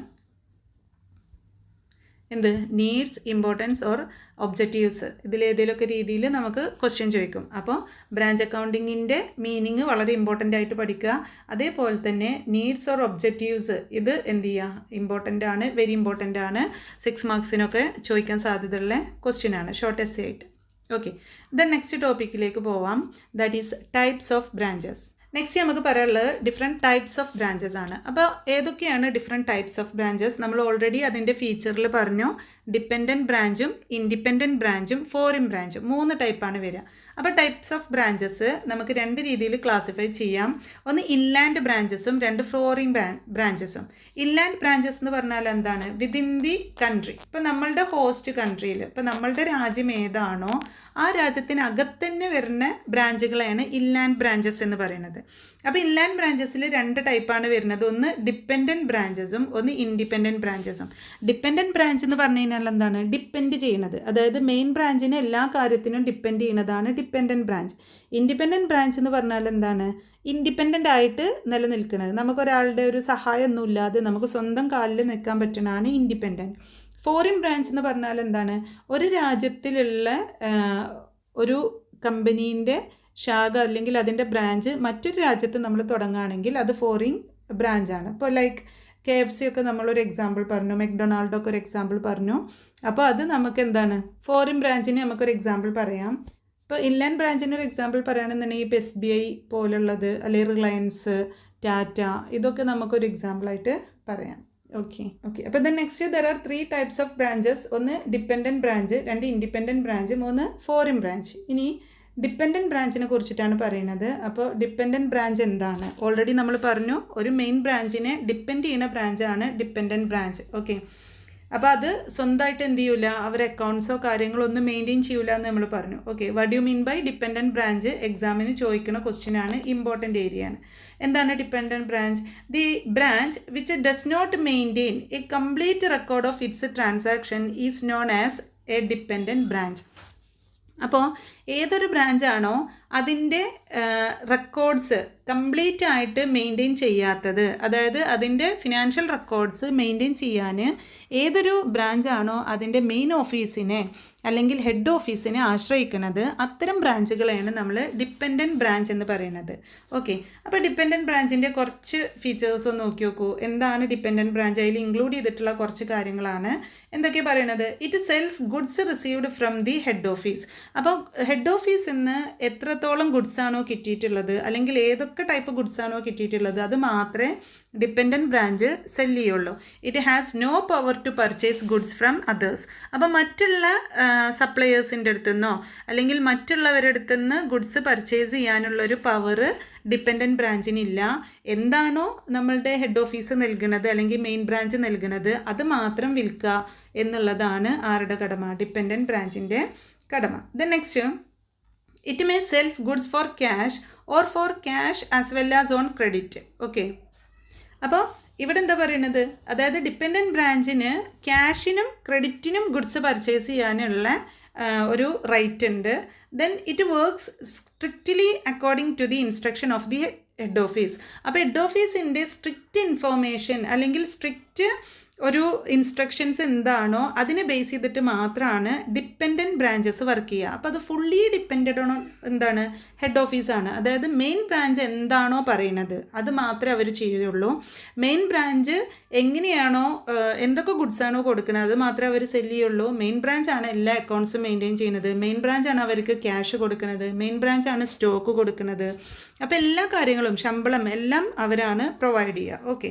എന്ത്? Needs, importance or objectives. ഇതിലേതെങ്കിലുമൊക്കെ രീതിയിൽ നമുക്ക് ക്വസ്റ്റ്യൻ ചോദിക്കും. അപ്പോൾ ബ്രാഞ്ച് അക്കൗണ്ടിങ്ങിൻ്റെ മീനിങ് വളരെ ഇമ്പോർട്ടൻ്റ് ആയിട്ട് പഠിക്കുക. അതേപോലെ തന്നെ നീഡ്സ് ഓർ ഒബ്ജക്റ്റീവ്സ് ഇത് എന്ത് ചെയ്യുക? ഇമ്പോർട്ടൻ്റ് ആണ്, വെരി ഇമ്പോർട്ടൻ്റ് ആണ്. 6 മാർക്സിനൊക്കെ ചോദിക്കാൻ സാധ്യതയുള്ള ക്വസ്റ്റ്യനാണ് ഷോർട്ട് എസ്സേ ആയിട്ട്. ഓക്കെ, ദെൻ നെക്സ്റ്റ് ടോപ്പിക്കിലേക്ക് പോവാം. That is types of branches. Next നമുക്ക് പറയാനുള്ളത് ഡിഫറെൻറ്റ് ടൈപ്സ് ഓഫ് ബ്രാഞ്ചസ് ആണ്. അപ്പോൾ ഏതൊക്കെയാണ് ഡിഫറെൻറ്റ് ടൈപ്സ് ഓഫ് ബ്രാഞ്ചസ്? നമ്മൾ ഓൾറെഡി അതിൻ്റെ ഫീച്ചറിൽ പറഞ്ഞു. ഡിപ്പെൻഡൻറ്റ് ബ്രാഞ്ചും ഇൻഡിപെൻഡൻറ്റ് ബ്രാഞ്ചും ഫോറിൻ ബ്രാഞ്ചും 3 ടൈപ്പാണ് വരിക. അപ്പോൾ ടൈപ്സ് ഓഫ് ബ്രാഞ്ചസ് നമുക്ക് 2 രീതിയിൽ ക്ലാസിഫൈ ചെയ്യാം. ഒന്ന് ഇൻലാൻഡ് ബ്രാഞ്ചസും 2 ഫോറിൻ ബ്രാഞ്ചസും. ഇൻലാൻഡ് ബ്രാഞ്ചസ് എന്ന് പറഞ്ഞാൽ എന്താണ്? Within the country. ഇപ്പോൾ നമ്മളുടെ ഹോസ്റ്റ് കൺട്രിയിൽ, ഇപ്പോൾ നമ്മളുടെ രാജ്യം ഏതാണോ ആ രാജ്യത്തിനകത്ത് തന്നെ വരുന്ന ബ്രാഞ്ചുകളെയാണ് ഇൻലാൻഡ് ബ്രാഞ്ചസ് എന്ന് പറയുന്നത്. അപ്പോൾ ഇൻലാൻഡ് ബ്രാഞ്ചസിൽ 2 ടൈപ്പാണ് വരുന്നത്. ഒന്ന് ഡിപ്പെൻഡൻറ്റ് ബ്രാഞ്ചസും ഒന്ന് ഇൻഡിപെൻഡൻറ്റ് ബ്രാഞ്ചസും. ഡിപ്പെൻഡൻറ്റ് ബ്രാഞ്ച് എന്ന് പറഞ്ഞു കഴിഞ്ഞാൽ എന്താണ്? ഡിപ്പെൻഡ് ചെയ്യുന്നത്, അതായത് മെയിൻ ബ്രാഞ്ചിനെ എല്ലാ കാര്യത്തിനും ഡിപ്പെൻഡ് ചെയ്യുന്നതാണ് ഡിപ്പെൻഡൻറ്റ് ബ്രാഞ്ച്. ഇൻഡിപെൻഡൻറ്റ് ബ്രാഞ്ച് എന്ന് പറഞ്ഞാൽ എന്താണ്? ഇൻഡിപെൻഡൻ്റ് ആയിട്ട് നിലനിൽക്കുന്നത്, നമുക്കൊരാളുടെ ഒരു സഹായമൊന്നുമില്ലാതെ നമുക്ക് സ്വന്തം കാലിൽ നിൽക്കാൻ പറ്റുന്നതാണ് ഇൻഡിപെൻഡൻറ്റ്. ഫോറിൻ ബ്രാഞ്ച് എന്ന് പറഞ്ഞാൽ എന്താണ്? ഒരു രാജ്യത്തിലുള്ള ഒരു കമ്പനീൻ്റെ ശാഖ അല്ലെങ്കിൽ അതിൻ്റെ ബ്രാഞ്ച് മറ്റൊരു രാജ്യത്ത് നമ്മൾ തുടങ്ങുകയാണെങ്കിൽ അത് ഫോറിൻ ബ്രാഞ്ചാണ്. ഇപ്പോൾ ലൈക്ക് KFC ഒക്കെ നമ്മളൊരു എക്സാമ്പിൾ പറഞ്ഞു, മെക്ഡൊണാൾഡൊക്കെ ഒരു എക്സാമ്പിൾ പറഞ്ഞു. അപ്പോൾ അത് നമുക്ക് എന്താണ്? ഫോറിൻ ബ്രാഞ്ചിന് നമുക്കൊരു എക്സാമ്പിൾ പറയാം. ഇപ്പോൾ ഇൻലാൻഡ് ബ്രാഞ്ചിന് ഒരു എക്സാമ്പിൾ പറയുകയാണെന്നുണ്ടെങ്കിൽ ഇപ്പോൾ SBI പോലുള്ളത്, അല്ലെങ്കിൽ റിലയൻസ്, ടാറ്റ, ഇതൊക്കെ നമുക്കൊരു എക്സാമ്പിളായിട്ട് പറയാം. ഓക്കെ. അപ്പോൾ then next there are 3 types of branches. ഒന്ന് dependent branch, 2 independent branch, 3 foreign branch. ഇനി ഡിപ്പെൻഡൻറ്റ് ബ്രാഞ്ചിനെ കുറിച്ചിട്ടാണ് പറയുന്നത്. അപ്പോൾ ഡിപ്പെൻഡൻറ്റ് ബ്രാഞ്ച് എന്താണ്? ഓൾറെഡി നമ്മൾ പറഞ്ഞു, ഒരു മെയിൻ ബ്രാഞ്ചിനെ ഡിപ്പെൻഡ് ചെയ്യുന്ന ബ്രാഞ്ചാണ് ഡിപ്പെൻഡൻറ്റ് ബ്രാഞ്ച്. ഓക്കെ, അപ്പോൾ അത് സ്വന്തമായിട്ട് എന്ത് ചെയ്യില്ല, അവർ അക്കൗണ്ട്സോ കാര്യങ്ങളോ ഒന്നും മെയിൻറ്റെയിൻ ചെയ്യില്ല എന്ന് നമ്മൾ പറഞ്ഞു. Okay, what you mean by dependent branch? എക്സാമിന് ചോദിക്കുന്ന ക്വസ്റ്റ്യനാണ്, ഇമ്പോർട്ടൻ്റ് ഏരിയയാണ്. എന്താണ് dependent branch? The branch which does not maintain a complete record of its transaction is known as a dependent branch. അപ്പോൾ ഏതൊരു ബ്രാഞ്ചാണോ അതിൻ്റെ റെക്കോർഡ്സ് കംപ്ലീറ്റ് ആയിട്ട് മെയിൻറ്റെയിൻ ചെയ്യാത്തത്, അതായത് അതിൻ്റെ ഫിനാൻഷ്യൽ റെക്കോർഡ്സ് മെയിൻറ്റെയിൻ ചെയ്യാൻ ഏതൊരു ബ്രാഞ്ചാണോ അതിൻ്റെ മെയിൻ ഓഫീസിനെ അല്ലെങ്കിൽ ഹെഡ് ഓഫീസിനെ ആശ്രയിക്കുന്നത്, അത്തരം ബ്രാഞ്ചുകളെയാണ് നമ്മൾ ഡിപ്പെൻഡൻറ്റ് ബ്രാഞ്ച് എന്ന് പറയുന്നത്. ഓക്കെ, അപ്പോൾ ഡിപ്പെൻഡൻറ്റ് ബ്രാഞ്ചിൻ്റെ കുറച്ച് ഫീച്ചേഴ്സ് ഒന്ന് നോക്കി നോക്കൂ. എന്താണ് ഡിപ്പെൻഡൻറ്റ് ബ്രാഞ്ച്? അതിൽ ഇൻക്ലൂഡ് ചെയ്തിട്ടുള്ള കുറച്ച് കാര്യങ്ങളാണ്. എന്തൊക്കെ പറയുന്നത്? It cells goods received from the head office. അപ്പോൾ ഹെഡ് ഓഫീസിൽ നിന്ന് എത്രത്തോളം ഗുഡ്സ് ആണോ കിട്ടിയിട്ടുള്ളത്, അല്ലെങ്കിൽ ഏതൊക്കെ ടൈപ്പ് ഗുഡ്സ് ആണോ കിട്ടിയിട്ടുള്ളത്, അത് മാത്രമേ ഡിപ്പെൻഡൻറ്റ് ബ്രാഞ്ച് സെല്ല് ചെയ്യുള്ളൂ. It has no power to purchase goods from others. അപ്പോൾ മറ്റുള്ള സപ്ലയേഴ്സിൻ്റെ അടുത്തുനിന്നോ അല്ലെങ്കിൽ മറ്റുള്ളവരുടെ അടുത്തുനിന്ന് ഗുഡ്സ് പർച്ചേസ് ചെയ്യാനുള്ളൊരു പവർ ഡിപ്പെൻഡൻറ്റ് ബ്രാഞ്ചിനില്ല. എന്താണോ നമ്മളുടെ ഹെഡ് ഓഫീസ് നൽകുന്നത് അല്ലെങ്കിൽ മെയിൻ ബ്രാഞ്ച് നൽകുന്നത് അത് മാത്രം വിൽക്കുക എന്നുള്ളതാണ് ആരുടെ കടമ? ഡിപ്പെൻഡൻറ്റ് ബ്രാഞ്ചിൻ്റെ കടമ. Then next, it may sells goods for cash or for cash as well as on credit. Okay, അപ്പോൾ ഇവിടെ എന്താ പറയുന്നത്? അതായത് ഡിപ്പെൻഡൻറ്റ് ബ്രാഞ്ചിന് ക്യാഷിനും ക്രെഡിറ്റിനും ഗുഡ്സ് പർച്ചേസ് ചെയ്യാനുള്ള ഒരു റൈറ്റ് ഉണ്ട്. Then it works strictly according to the instruction of the head office. അപ്പോൾ ഹെഡ് ഓഫീസിൻ്റെ സ്ട്രിക്റ്റ് ഇൻഫോർമേഷൻ അല്ലെങ്കിൽ സ്ട്രിക്റ്റ് ഒരു ഇൻസ്ട്രക്ഷൻസ് എന്താണോ അതിനെ ബേസ് ചെയ്തിട്ട് മാത്രമാണ് ഡിപ്പെൻഡൻറ്റ് ബ്രാഞ്ചസ് വർക്ക് ചെയ്യുക. അപ്പോൾ അത് ഫുള്ളി ഡിപ്പെൻഡഡ് ഓൺ എന്താണ്? ഹെഡ് ഓഫീസാണ്. അതായത് മെയിൻ ബ്രാഞ്ച് എന്താണോ പറയുന്നത് അത് മാത്രമേ അവർ ചെയ്യുള്ളൂ. മെയിൻ ബ്രാഞ്ച് എങ്ങനെയാണോ എന്തൊക്കെ ഗുഡ്സാണോ കൊടുക്കുന്നത് അത് മാത്രമേ അവർ സെല്ല് ചെയ്യുള്ളൂ. മെയിൻ ബ്രാഞ്ചാണ് എല്ലാ അക്കൗണ്ട്സും മെയിൻറ്റെയിൻ ചെയ്യുന്നത്, മെയിൻ ബ്രാഞ്ചാണ് അവർക്ക് ക്യാഷ് കൊടുക്കുന്നത്, മെയിൻ ബ്രാഞ്ചാണ് സ്റ്റോക്ക് കൊടുക്കുന്നത്. അപ്പോൾ എല്ലാ കാര്യങ്ങളും ശമ്പളം എല്ലാം അവരാണ് പ്രൊവൈഡ് ചെയ്യുക. ഓക്കെ,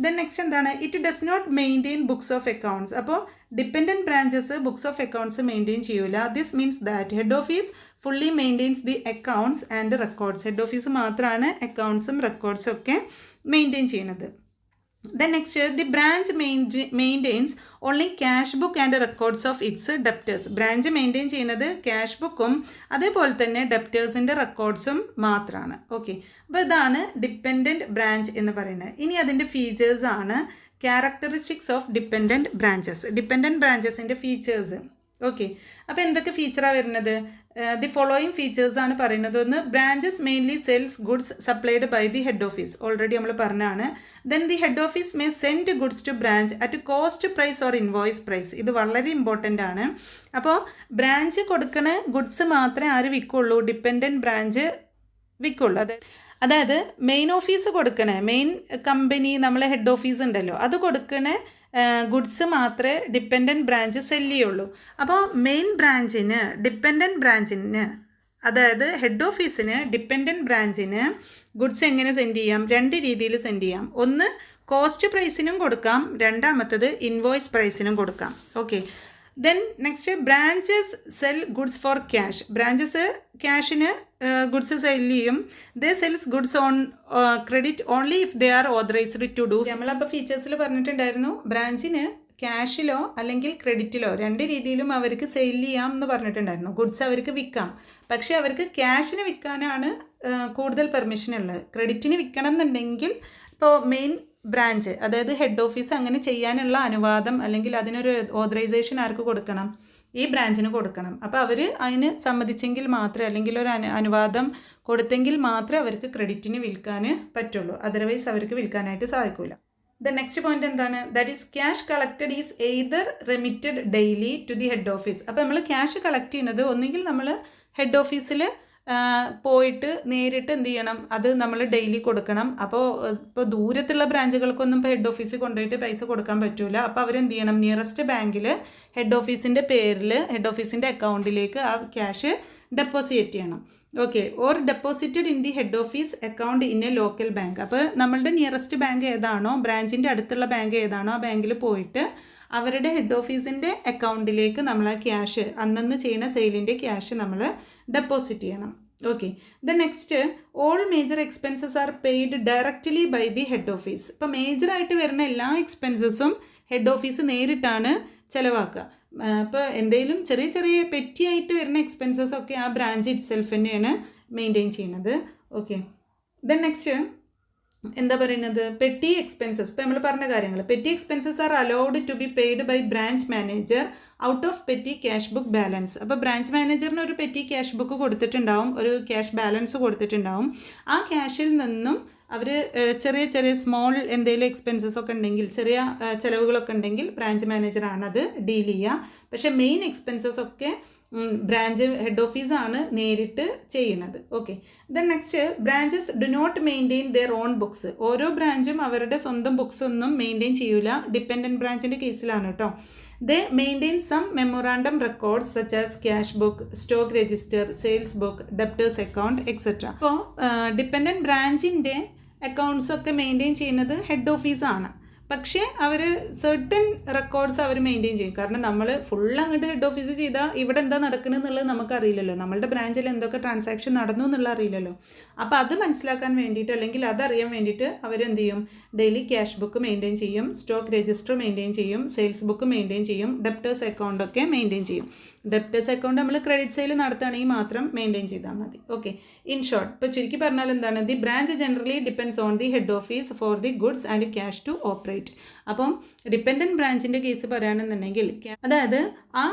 ദെൻ നെക്സ്റ്റ് എന്താണ്? It does not maintain books of accounts. അപ്പോൾ dependent branches books of accounts maintain ചെയ്യൂല. This means that head office fully maintains the accounts and records. Head office മാത്രമാണ് അക്കൗണ്ട്സും റെക്കോർഡ്സും ഒക്കെ മെയിൻറ്റെയിൻ ചെയ്യുന്നത്. Then next, the branch maintains only cash book and records of its debtors. Branch maintain ചെയ്യുന്നത് cash ബുക്കും അതേപോലെ തന്നെ ഡെപ്റ്റേഴ്സിൻ്റെ റെക്കോർഡ്സും മാത്രമാണ്. ഓക്കെ, അപ്പോൾ ഇതാണ് ഡിപ്പെൻഡൻറ്റ് ബ്രാഞ്ച് എന്ന് പറയുന്നത്. ഇനി അതിൻ്റെ ഫീച്ചേഴ്സ് ആണ് characteristics of dependent branches. Dependent ബ്രാഞ്ചസിൻ്റെ ഫീച്ചേഴ്സ്. ഓക്കെ, അപ്പോൾ എന്തൊക്കെ ഫീച്ചറാണ് വരുന്നത്? ദി ഫോളോയിങ് ഫീച്ചേഴ്സ് ആണ് പറയുന്നത്. ഒന്ന്, branches mainly sells goods supplied by the head office. Already നമ്മൾ പറഞ്ഞാണ്. Then the head office may send goods to branch at cost price or invoice price. ഇത് വളരെ ഇമ്പോർട്ടൻ്റ് ആണ്. അപ്പോൾ ബ്രാഞ്ച് കൊടുക്കുന്ന ഗുഡ്സ് മാത്രമേ ആര് വിൽക്കുള്ളൂ? ഡിപ്പെൻഡൻറ്റ് ബ്രാഞ്ച് വിൽക്കുള്ളൂ. അതായത് മെയിൻ ഓഫീസ് കൊടുക്കണേ, മെയിൻ കമ്പനി നമ്മളെ ഹെഡ് ഓഫീസ് ഉണ്ടല്ലോ, അത് കൊടുക്കണേ ഗുഡ്സ് മാത്രമേ ഡിപ്പെൻഡൻറ്റ് ബ്രാഞ്ച് സെല്ല് ചെയ്യുള്ളൂ. അപ്പോൾ മെയിൻ ബ്രാഞ്ചിന് ഡിപ്പെൻഡൻറ്റ് ബ്രാഞ്ചിന്, അതായത് ഹെഡ് ഓഫീസിന് ഡിപ്പെൻഡൻറ്റ് ബ്രാഞ്ചിന് ഗുഡ്സ് എങ്ങനെ സെൻഡ് ചെയ്യാം? 2 രീതിയിൽ സെൻഡ് ചെയ്യാം. ഒന്ന് കോസ്റ്റ് പ്രൈസിനും കൊടുക്കാം, രണ്ടാമത്തത് ഇൻവോയ്സ് പ്രൈസിനും കൊടുക്കാം. Okay, then next branches sell goods for cash. Branches ക്യാഷിന് ഗുഡ്സ് സെല് ചെയ്യും. They sells goods on credit only if they are authorised to do. നമ്മളപ്പോൾ ഫീച്ചേഴ്സിൽ പറഞ്ഞിട്ടുണ്ടായിരുന്നു, ബ്രാഞ്ചിന് ക്യാഷിലോ അല്ലെങ്കിൽ ക്രെഡിറ്റിലോ 2 രീതിയിലും അവർക്ക് സെയിൽ ചെയ്യാം എന്ന് പറഞ്ഞിട്ടുണ്ടായിരുന്നു. ഗുഡ്സ് അവർക്ക് വിൽക്കാം, പക്ഷേ അവർക്ക് ക്യാഷിന് വിൽക്കാനാണ് കൂടുതൽ പെർമിഷൻ ഉള്ളത്. ക്രെഡിറ്റിന് വിൽക്കണം എന്നുണ്ടെങ്കിൽ ഇപ്പോൾ മെയിൻ ബ്രാഞ്ച്, അതായത് ഹെഡ് ഓഫീസ് അങ്ങനെ ചെയ്യാനുള്ള അനുവാദം അല്ലെങ്കിൽ അതിനൊരു ഓതറൈസേഷൻ ആർക്ക് കൊടുക്കണം? ഈ ബ്രാഞ്ചിന് കൊടുക്കണം. അപ്പോൾ അവർ അതിന് സമ്മതിച്ചെങ്കിൽ മാത്രമേ, അല്ലെങ്കിൽ ഒരു അനുവാദം കൊടുത്തെങ്കിൽ മാത്രമേ അവർക്ക് ക്രെഡിറ്റിന് വിൽക്കാൻ പറ്റുള്ളൂ. അതർവൈസ് അവർക്ക് വിൽക്കാനായിട്ട് സാധിക്കില്ല. ദ നെക്സ്റ്റ് പോയിന്റ് എന്താണ്? That is cash collected is either remitted daily to the head office. അപ്പോൾ നമ്മൾ ക്യാഷ് കളക്ട് ചെയ്യുന്നത് ഒന്നുകിൽ നമ്മൾ ഹെഡ് ഓഫീസിൽ പോയിട്ട് നേരിട്ട് എന്ത് ചെയ്യണം, അത് നമ്മൾ ഡെയിലി കൊടുക്കണം. ഇപ്പോൾ ദൂരത്തുള്ള ബ്രാഞ്ചുകൾക്കൊന്നും ഇപ്പോൾ ഹെഡ് ഓഫീസിൽ കൊണ്ടുപോയിട്ട് പൈസ കൊടുക്കാൻ പറ്റില്ല. അപ്പോൾ അവരെന്ത് ചെയ്യണം, നിയറസ്റ്റ് ബാങ്കിൽ ഹെഡ് ഓഫീസിൻ്റെ പേരിൽ ഹെഡ് ഓഫീസിൻ്റെ അക്കൗണ്ടിലേക്ക് ആ ക്യാഷ് ഡെപ്പോസിറ്റ് ചെയ്യണം. Okay, or deposited in the head office account in A local bank. അപ്പോൾ നമ്മളുടെ നിയറസ്റ്റ് ബാങ്ക് ഏതാണോ, ബ്രാഞ്ചിൻ്റെ അടുത്തുള്ള ബാങ്ക് ഏതാണോ, ആ ബാങ്കിൽ പോയിട്ട് അവരുടെ ഹെഡ് ഓഫീസിൻ്റെ അക്കൗണ്ടിലേക്ക് നമ്മൾ ആ ക്യാഷ്, അന്നന്ന് ചെയ്യുന്ന സെയിലിൻ്റെ ക്യാഷ് നമ്മൾ ഡെപ്പോസിറ്റ് ചെയ്യണം. Okay, the next all major expenses are paid directly by the head office. ഇപ്പോൾ മേജറായിട്ട് വരുന്ന എല്ലാ എക്സ്പെൻസസും ഹെഡ് ഓഫീസ് നേരിട്ടാണ് ചിലവാക്കുക. ഇപ്പോൾ എന്തെങ്കിലും ചെറിയ ചെറിയ പെറ്റിയായിട്ട് വരുന്ന എക്സ്പെൻസസ് ഒക്കെ ആ ബ്രാഞ്ച് ഇറ്റ് സെൽഫ് തന്നെയാണ് മെയിൻറ്റെയിൻ ചെയ്യുന്നത്. ഓക്കെ, ദെൻ നെക്സ്റ്റ് എന്താ പറയുന്നത്, പെറ്റി എക്സ്പെൻസസ്. ഇപ്പോൾ നമ്മൾ പറഞ്ഞ കാര്യങ്ങൾ, petty expenses are allowed to be paid by branch manager out of petty cash book balance. അപ്പോൾ ബ്രാഞ്ച് മാനേജറിന് ഒരു പെറ്റി ക്യാഷ് ബുക്ക് കൊടുത്തിട്ടുണ്ടാവും, ഒരു ക്യാഷ് ബാലൻസ് കൊടുത്തിട്ടുണ്ടാവും. ആ ക്യാഷിൽ നിന്നും അവർ ചെറിയ ചെറിയ സ്മോൾ എന്തെങ്കിലും എക്സ്പെൻസസ് ഒക്കെ ഉണ്ടെങ്കിൽ, ചെറിയ ചിലവുകളൊക്കെ ഉണ്ടെങ്കിൽ ബ്രാഞ്ച് മാനേജറാണ് അത് ഡീൽ ചെയ്യുക. പക്ഷേ മെയിൻ എക്സ്പെൻസസ് ഒക്കെ ബ്രാഞ്ച് ഹെഡ് ഓഫീസാണ് നേരിട്ട് ചെയ്യുന്നത്. Okay, then next branches do not maintain their own books. ഓരോ ബ്രാഞ്ചും അവരുടെ സ്വന്തം ബുക്സ് ഒന്നും മെയിൻറ്റെയിൻ ചെയ്യില്ല. ഡിപ്പെൻഡൻറ്റ് ബ്രാഞ്ചിൻ്റെ കേസിലാണ് കേട്ടോ. They maintain some memorandum records such as cash book, stock register, sales book, debtors account etcetera. അപ്പോൾ ഡിപ്പെൻഡൻറ്റ് ബ്രാഞ്ചിൻ്റെ അക്കൗണ്ട്സൊക്കെ മെയിൻറ്റെയിൻ ചെയ്യുന്നത് ഹെഡ് ഓഫീസാണ്. പക്ഷേ അവർ സെർട്ടൻ റെക്കോർഡ്സ് അവർ മെയിൻറ്റെയിൻ ചെയ്യും. കാരണം നമ്മൾ ഫുൾ അങ്ങോട്ട് ഹെഡ് ഓഫീസ് ചെയ്താൽ ഇവിടെ എന്താ നടക്കണമെന്നുള്ളത് നമുക്കറിയില്ലല്ലോ, നമ്മളുടെ ബ്രാഞ്ചിൽ എന്തൊക്കെ ട്രാൻസാക്ഷൻ നടന്നു എന്നുള്ളത് അറിയില്ലല്ലോ. അപ്പോൾ അത് മനസ്സിലാക്കാൻ വേണ്ടിയിട്ട്, അല്ലെങ്കിൽ അതറിയാൻ വേണ്ടിയിട്ട് അവരെന്ത് ചെയ്യും, ഡെയിലി ക്യാഷ് ബുക്ക് മെയിൻറ്റെയിൻ ചെയ്യും, സ്റ്റോക്ക് രജിസ്റ്റർ മെയിൻറ്റെയിൻ ചെയ്യും, സെയിൽസ് ബുക്ക് മെയിൻറ്റെയിൻ ചെയ്യും, ഡെപ്റ്റേഴ്സ് അക്കൗണ്ടൊക്കെ മെയിൻറ്റെയിൻ ചെയ്യും. ഡെപ്റ്റേഴ്സ് അക്കൗണ്ട് നമ്മൾ ക്രെഡിറ്റ് സെയിൽ നടത്തുകയാണെങ്കിൽ മാത്രം മെയിൻറ്റെയിൻ ചെയ്താൽ മതി. ഓക്കെ, ഇൻ ഷോർട്ട് ഇപ്പോൾ ചുരുക്കി പറഞ്ഞാൽ എന്താണ്, the branch generally depends on the head office for the goods and cash to operate. അപ്പം ഡിപ്പെൻഡൻറ്റ് ബ്രാഞ്ചിൻ്റെ കേസ് പറയുകയാണെന്നുണ്ടെങ്കിൽ, അതായത് ആ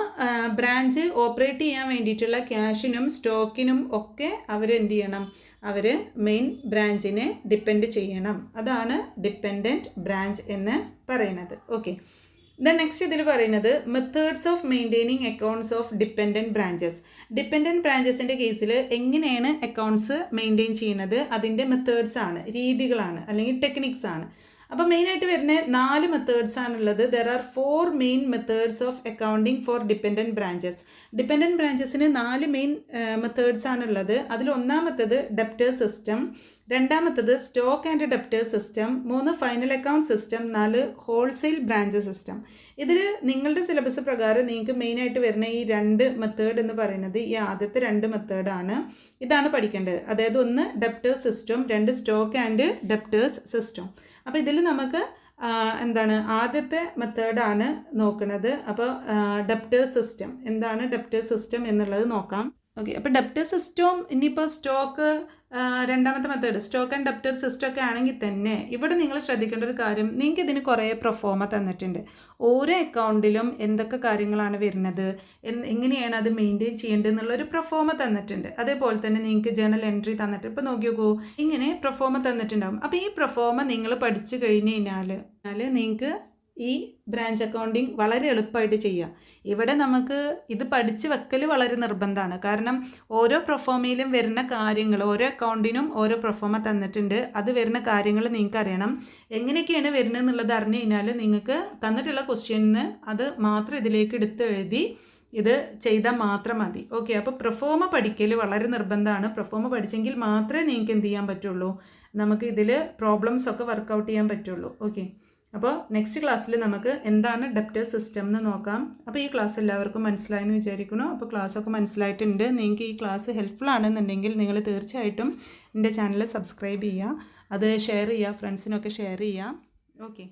ബ്രാഞ്ച് ഓപ്പറേറ്റ് ചെയ്യാൻ വേണ്ടിയിട്ടുള്ള ക്യാഷിനും സ്റ്റോക്കിനും ഒക്കെ അവരെന്ത് ചെയ്യണം, അവർ മെയിൻ ബ്രാഞ്ചിനെ ഡിപ്പെൻഡ് ചെയ്യണം. അതാണ് ഡിപ്പെൻഡൻറ്റ് ബ്രാഞ്ച് എന്ന് പറയുന്നത്. ഓക്കെ, ദെൻ നെക്സ്റ്റ് ഇതിൽ പറയുന്നത് methods of maintaining accounts of dependent branches. Dependent ബ്രാഞ്ചസിൻ്റെ കേസിൽ എങ്ങനെയാണ് അക്കൗണ്ട്സ് മെയിൻറ്റെയിൻ ചെയ്യുന്നത്, അതിൻ്റെ മെത്തേഡ്സ് ആണ്, രീതികളാണ്, അല്ലെങ്കിൽ ടെക്നിക്സ് ആണ്. അപ്പോൾ മെയിനായിട്ട് വരുന്ന 4 മെത്തേഡ്സ് ആണുള്ളത്. There are 4 main methods of accounting for dependent branches. Dependent ബ്രാഞ്ചസിന് 4 മെയിൻ മെത്തേഡ്സ് ആണുള്ളത്. അതിൽ ഒന്നാമത്തത് ഡെപ്റ്റേഴ്സ് സിസ്റ്റം, രണ്ടാമത്തത് stock and debtors system, 3 final account system, 4 wholesale branch system. ഇതിൽ നിങ്ങളുടെ സിലബസ് പ്രകാരം നിങ്ങൾക്ക് മെയിനായിട്ട് വരുന്ന ഈ 2 മെത്തേഡ് എന്ന് പറയുന്നത് ഈ ആദ്യത്തെ 2 മെത്തേഡാണ്. ഇതാണ് പഠിക്കേണ്ടത്. അതായത് ഒന്ന് debtors system, 2 stock and debtors system. അപ്പോൾ ഇതിൽ നമുക്ക് എന്താണ് ആദ്യത്തെ മെത്തേഡാണ് നോക്കുന്നത്. അപ്പോൾ ഡെപ്റ്റേഴ്സ് സിസ്റ്റം എന്താണ്, ഡെപ്റ്റേഴ്സ് സിസ്റ്റം എന്നുള്ളത് നോക്കാം. ഓക്കെ, അപ്പോൾ ഡെപ്റ്റേഴ്സ് സിസ്റ്റവും ഇനിയിപ്പോൾ സ്റ്റോക്ക് രണ്ടാമത്തെ method stock and debtor system ഒക്കെ ആണെങ്കിൽ തന്നെ ഇവിടെ നിങ്ങൾ ശ്രദ്ധിക്കേണ്ട ഒരു കാര്യം, നിങ്ങൾക്ക് ഇതിന് കുറേ പ്രൊഫോമ തന്നിട്ടുണ്ട്. ഓരോ അക്കൗണ്ടിലും എന്തൊക്കെ കാര്യങ്ങളാണ് വരുന്നത്, എങ്ങനെയാണ് അത് മെയിൻറ്റെയിൻ ചെയ്യേണ്ടത് എന്നുള്ളൊരു പ്രൊഫോമ തന്നിട്ടുണ്ട്. അതേപോലെ തന്നെ നിങ്ങൾക്ക് ജേണൽ എൻട്രി തന്നിട്ട് ഇപ്പോൾ നോക്കി നോക്കൂ, ഇങ്ങനെ പ്രൊഫോമ തന്നിട്ടുണ്ടാകും. അപ്പോൾ ഈ പ്രൊഫോമ നിങ്ങൾ പഠിച്ചു കഴിഞ്ഞ് കഴിഞ്ഞാൽ നിങ്ങൾക്ക് ഈ ബ്രാഞ്ച് അക്കൗണ്ടിങ് വളരെ എളുപ്പമായിട്ട് ചെയ്യാം. ഇവിടെ നമുക്ക് ഇത് പഠിച്ച് വെക്കൽ വളരെ നിർബന്ധമാണ്. കാരണം ഓരോ പ്രൊഫോമയിലും വരുന്ന കാര്യങ്ങൾ, ഓരോ അക്കൗണ്ടിനും ഓരോ പ്രൊഫോമ തന്നിട്ടുണ്ട്. അത് വരുന്ന കാര്യങ്ങൾ നിങ്ങൾക്ക് അറിയണം. എങ്ങനെയൊക്കെയാണ് വരുന്നത് എന്നുള്ളത് അറിഞ്ഞു കഴിഞ്ഞാൽ നിങ്ങൾക്ക് തന്നിട്ടുള്ള ക്വസ്റ്റ്യനിന് അത് മാത്രം ഇതിലേക്ക് എടുത്ത് എഴുതി ഇത് ചെയ്താൽ മാത്രം മതി. ഓക്കെ, അപ്പോൾ പ്രൊഫോമ പഠിക്കൽ വളരെ നിർബന്ധമാണ്. പ്രൊഫോമ പഠിച്ചെങ്കിൽ മാത്രമേ നിങ്ങൾക്ക് എന്ത് ചെയ്യാൻ പറ്റുള്ളൂ, നമുക്ക് ഇതിൽ പ്രോബ്ലംസ് ഒക്കെ വർക്കൗട്ട് ചെയ്യാൻ പറ്റുള്ളൂ. ഓക്കെ, അപ്പോൾ നെക്സ്റ്റ് ക്ലാസ്സിൽ നമുക്ക് എന്താണ് ഡെപ്റ്റേഴ്സ് സിസ്റ്റം എന്ന് നോക്കാം. അപ്പോൾ ഈ ക്ലാസ് എല്ലാവർക്കും മനസ്സിലായെന്ന് വിചാരിക്കുന്നു. അപ്പോൾ ക്ലാസ്സൊക്കെ മനസ്സിലായിട്ടുണ്ട്. നിങ്ങൾക്ക് ഈ ക്ലാസ് ഹെൽപ്ഫുൾ ആണെന്നുണ്ടെങ്കിൽ നിങ്ങൾ തീർച്ചയായിട്ടും എൻ്റെ ചാനൽ സബ്സ്ക്രൈബ് ചെയ്യുക, അത് ഷെയർ ചെയ്യുക, ഫ്രണ്ട്സിനൊക്കെ ഷെയർ ചെയ്യുക. ഓക്കെ.